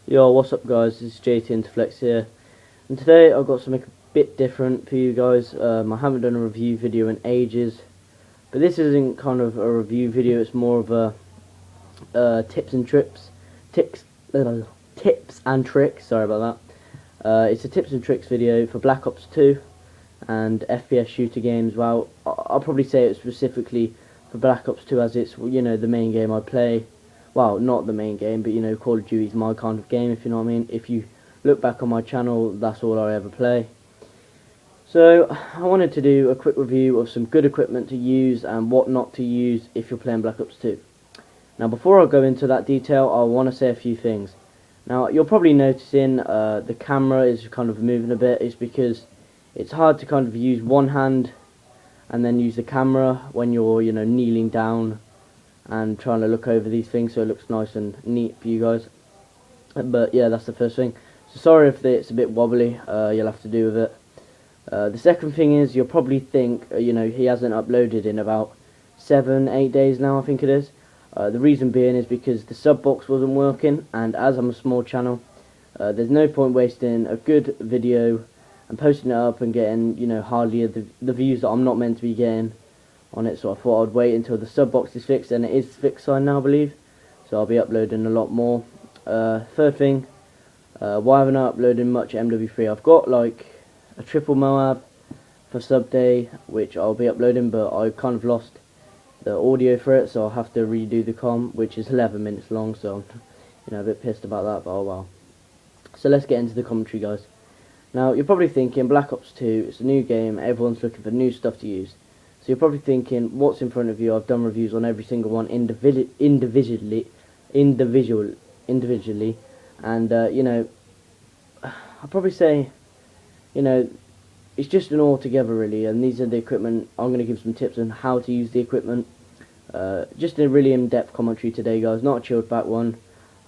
Yo, what's up guys, this is JT Interflex here, and today I've got something a bit different for you guys. I haven't done a review video in ages, but this isn't kind of a review video, it's more of a tips and tricks, sorry about that. It's a tips and tricks video for Black Ops 2 and FPS shooter games. Well, I'll probably say it specifically for Black Ops 2 as it's, you know, the main game I play. Well, not the main game, but you know, Call of Duty is my kind of game, if you know what I mean. If you look back on my channel, that's all I ever play. So, I wanted to do a quick review of some good equipment to use and what not to use if you're playing Black Ops 2. Now, before I go into that detail, I want to say a few things. Now, you're probably noticing the camera is kind of moving a bit. It's because it's hard to kind of use one hand and then use the camera when you're, you know, kneeling down and trying to look over these things, so it looks nice and neat for you guys. But yeah, that's the first thing. So sorry if it's a bit wobbly, you'll have to do with it. The second thing is, you'll probably think, you know, he hasn't uploaded in about 7-8 days now, I think it is. The reason being is because the sub box wasn't working, and as I'm a small channel, there's no point wasting a good video and posting it up and getting, you know, hardly the views that I'm not meant to be getting on it. So I thought I'd wait until the sub box is fixed, and it is fixed now, I believe, so I'll be uploading a lot more. Third thing, why haven't I uploaded much MW3? I've got like a triple Moab for sub day which I'll be uploading, but I kind of lost the audio for it, so I'll have to redo the com, which is 11 minutes long, so I'm, you know, a bit pissed about that, but oh well. So let's get into the commentary, guys. Now, you're probably thinking Black Ops 2, it's a new game, everyone's looking for new stuff to use. So you're probably thinking, what's in front of you? I've done reviews on every single one individually, and you know, I'll probably say, you know, it's just an all together really, and these are the equipment. I'm going to give some tips on how to use the equipment. Just a really in-depth commentary today, guys, not a chilled back one,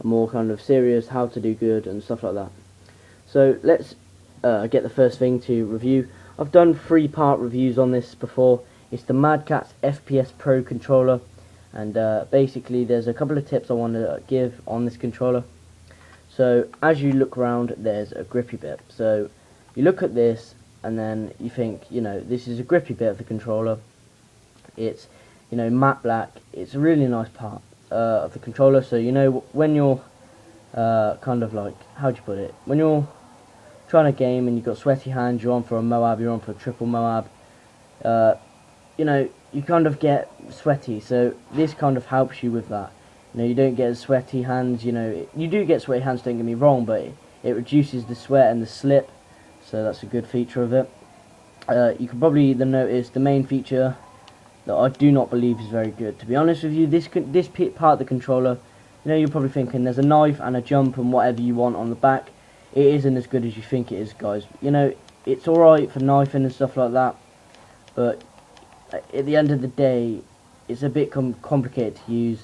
a more kind of serious how to do good and stuff like that. So let's get the first thing to review. I've done 3-part reviews on this before. It's the Mad Catz FPS Pro controller, and basically there's a couple of tips I want to give on this controller. So as you look around, there's a grippy bit. So you look at this and then you think, you know, this is a grippy bit of the controller. It's, you know, matte black. It's a really nice part of the controller. So you know, when you're kind of like, how do you put it, when you're trying to game and you've got sweaty hands, you're on for a Moab, you're on for a triple Moab, you know, you kind of get sweaty, so this kind of helps you with that. You know, you don't get sweaty hands. You know, you do get sweaty hands, don't get me wrong, but it reduces the sweat and the slip, so that's a good feature of it. You can probably then notice the main feature that I do not believe is very good, to be honest with you. This part of the controller, you know, you're probably thinking there's a knife and a jump and whatever you want on the back. It isn't as good as you think it is, guys. You know, it's alright for knifing and stuff like that, but at the end of the day, it's a bit complicated to use,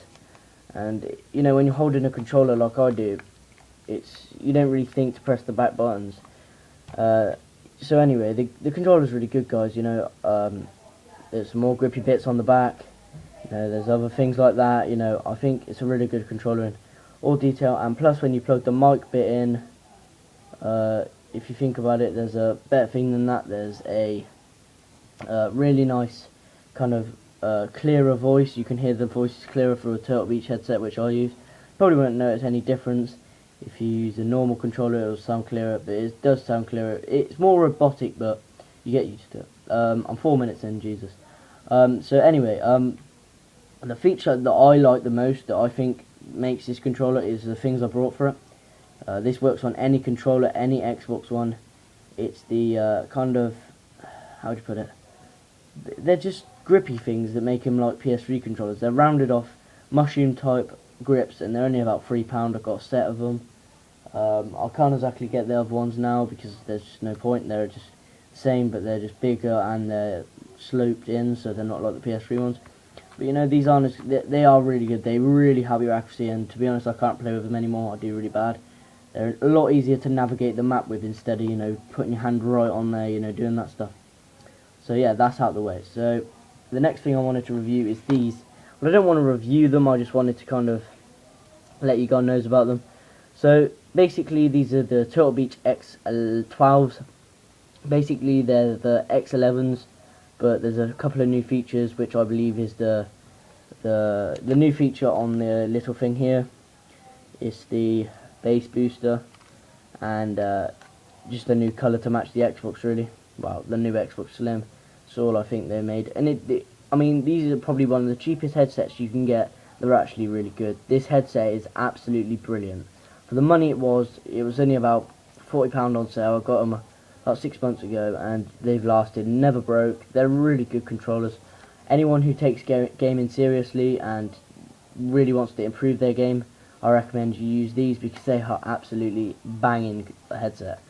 and you know, when you're holding a controller like I do, you don't really think to press the back buttons. So anyway, the controller's really good, guys. You know, there's some more grippy bits on the back. You know, there's other things like that. You know, I think it's a really good controller in all detail, and plus when you plug the mic bit in, if you think about it, there's a better thing than that. There's a really nice kind of clearer voice. You can hear the voices clearer through a Turtle Beach headset, which I use. Probably won't notice any difference if you use a normal controller. It'll sound clearer, but it does sound clearer. It's more robotic, but you get used to it. I'm 4 minutes in, Jesus. So anyway, the feature that I like the most, that I think makes this controller, is the things I brought for it. This works on any controller, any Xbox One. It's the kind of, how do you put it, they're just grippy things that make them like PS3 controllers. They're rounded off mushroom type grips, and they're only about £3. I've got a set of them. I can't exactly get the other ones now because there's just no point. They're just the same, but they're just bigger and they're sloped in, so they're not like the PS3 ones. But you know, these aren't they are really good. They really help your accuracy, and to be honest, I can't play with them anymore. I do really bad. They're a lot easier to navigate the map with, instead of, you know, putting your hand right on there, you know, doing that stuff. So yeah, that's out of the way. So the next thing I wanted to review is these. Well, I don't want to review them, I just wanted to kind of let you guys know about them. So basically these are the Turtle Beach X12s. Basically they're the X11s, but there's a couple of new features, which I believe is the new feature on the little thing here. It's the bass booster, and just a new colour to match the Xbox, really. Well, the new Xbox Slim. That's all I think they made. And I mean, these are probably one of the cheapest headsets you can get. They're actually really good. This headset is absolutely brilliant. For the money it was only about £40 on sale. I got them about 6 months ago, and they've lasted, never broke. They're really good controllers. Anyone who takes gaming seriously and really wants to improve their game, I recommend you use these, because they are absolutely banging headset.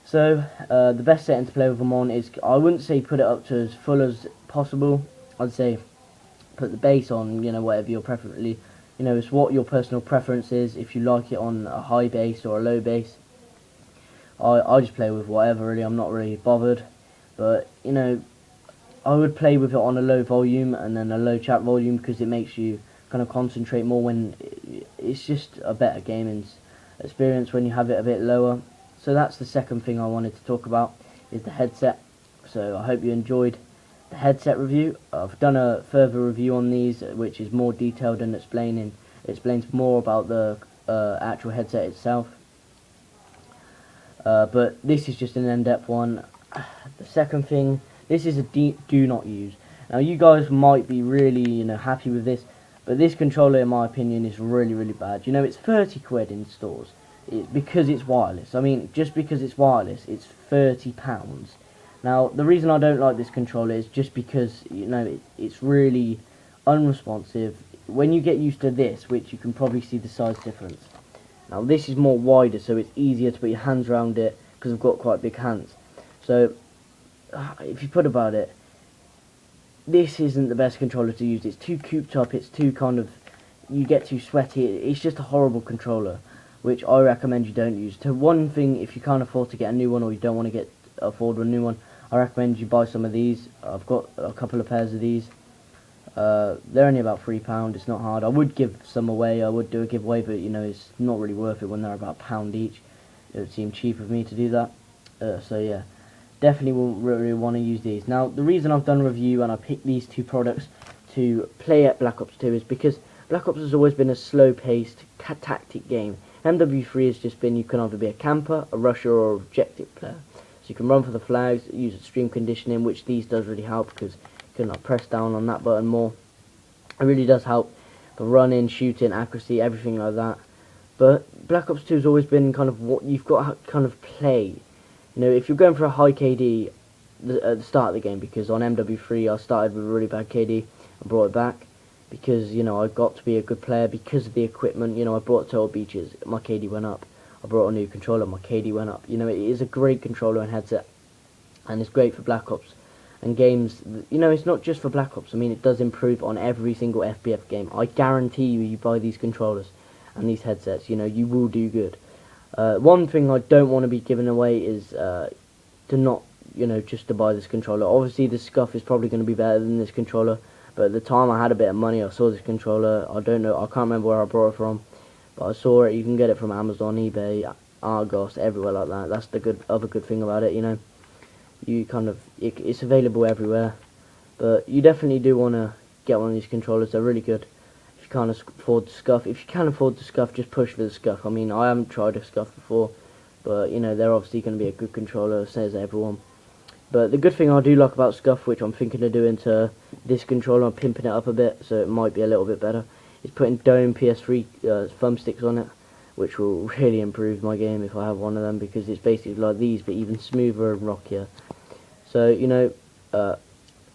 So the best setting to play with them on is, I wouldn't say put it up to as full as possible. I'd say put the bass on, whatever your preferably, it's what your personal preference is. If you like it on a high bass or a low bass, I just play with whatever, really. I'm not really bothered, but I would play with it on a low volume and then a low chat volume, because it makes you kind of concentrate more. When it's just a better gaming experience when you have it a bit lower. So that's the second thing I wanted to talk about, is the headset. So I hope you enjoyed the headset review. I've done a further review on these, which is more detailed and explains more about the actual headset itself. But this is just an in-depth one. The second thing, this is a do not use. Now you guys might be really happy with this, but this controller, in my opinion, is really bad. It's 30 quid in stores. Because it's wireless. I mean, just because it's wireless, it's £30. Now, the reason I don't like this controller is just because, it's really unresponsive. When you get used to this, which you can probably see the size difference. Now, this is more wider, so it's easier to put your hands around it, because I've got quite big hands. So, if you put about it, this isn't the best controller to use. It's too cooped up, it's too you get too sweaty. It's just a horrible controller, which I recommend you don't use. To one thing, if you can't afford to get a new one, or you don't want to afford a new one, I recommend you buy some of these. I've got a couple of pairs of these. They're only about £3. It's not hard. I would give some away. I would do a giveaway, but it's not really worth it when they're about £1 each. It would seem cheap of me to do that. So yeah, definitely will really want to use these. Now, the reason I've done a review and I picked these two products to play at Black Ops 2 is because Black Ops has always been a slow-paced tactic game. MW3 has just been, you can either be a camper, a rusher, or a objective player. So you can run for the flags, use extreme conditioning, which these does really help, because you can press down on that button more. It really does help for running, shooting, accuracy, everything like that. But Black Ops 2 has always been kind of what you've got to kind of play. If you're going for a high KD at the start of the game, because on MW3 I started with a really bad KD and brought it back, because I got to be a good player because of the equipment. I brought Turtle Beaches, my KD went up. I brought a new controller, my KD went up. It is a great controller and headset, and it's great for Black Ops and games. It's not just for Black Ops. I mean, it does improve on every single FBF game. I guarantee you buy these controllers and these headsets, you will do good. One thing I don't want to be giving away is to not, just to buy this controller. Obviously, the Scuff is probably going to be better than this controller. But at the time I had a bit of money, I saw this controller. I don't know, I can't remember where I bought it from, but I saw it. You can get it from Amazon, eBay, Argos, everywhere like that. That's the other good thing about it. You it's available everywhere. But you definitely do want to get one of these controllers. They're really good. If you can't afford the Scuff, if you can afford the Scuff, just push for the Scuff. I mean, I haven't tried a Scuff before, but they're obviously going to be a good controller, says everyone. But the good thing I do like about Scuff, which I'm thinking of doing to this controller, I'm pimping it up a bit, so it might be a little bit better, is putting Dome PS3 thumbsticks on it, which will really improve my game if I have one of them, because it's basically like these, but even smoother and rockier. So,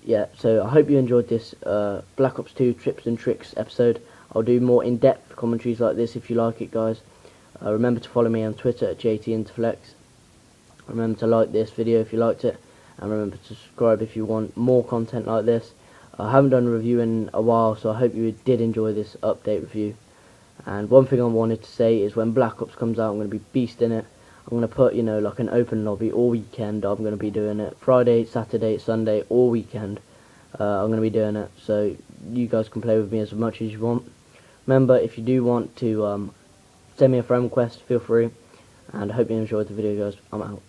yeah, so I hope you enjoyed this Black Ops 2 Tips and Tricks episode. I'll do more in-depth commentaries like this if you like it, guys. Remember to follow me on Twitter at JTInterflex. Remember to like this video if you liked it. And remember to subscribe if you want more content like this. I haven't done a review in a while, so I hope you did enjoy this update review. And one thing I wanted to say is when Black Ops comes out, I'm going to be beasting it. I'm going to put, like an open lobby all weekend. I'm going to be doing it Friday, Saturday, Sunday, all weekend. I'm going to be doing it, so you guys can play with me as much as you want. Remember, if you do want to send me a friend request, feel free. And I hope you enjoyed the video, guys. I'm out.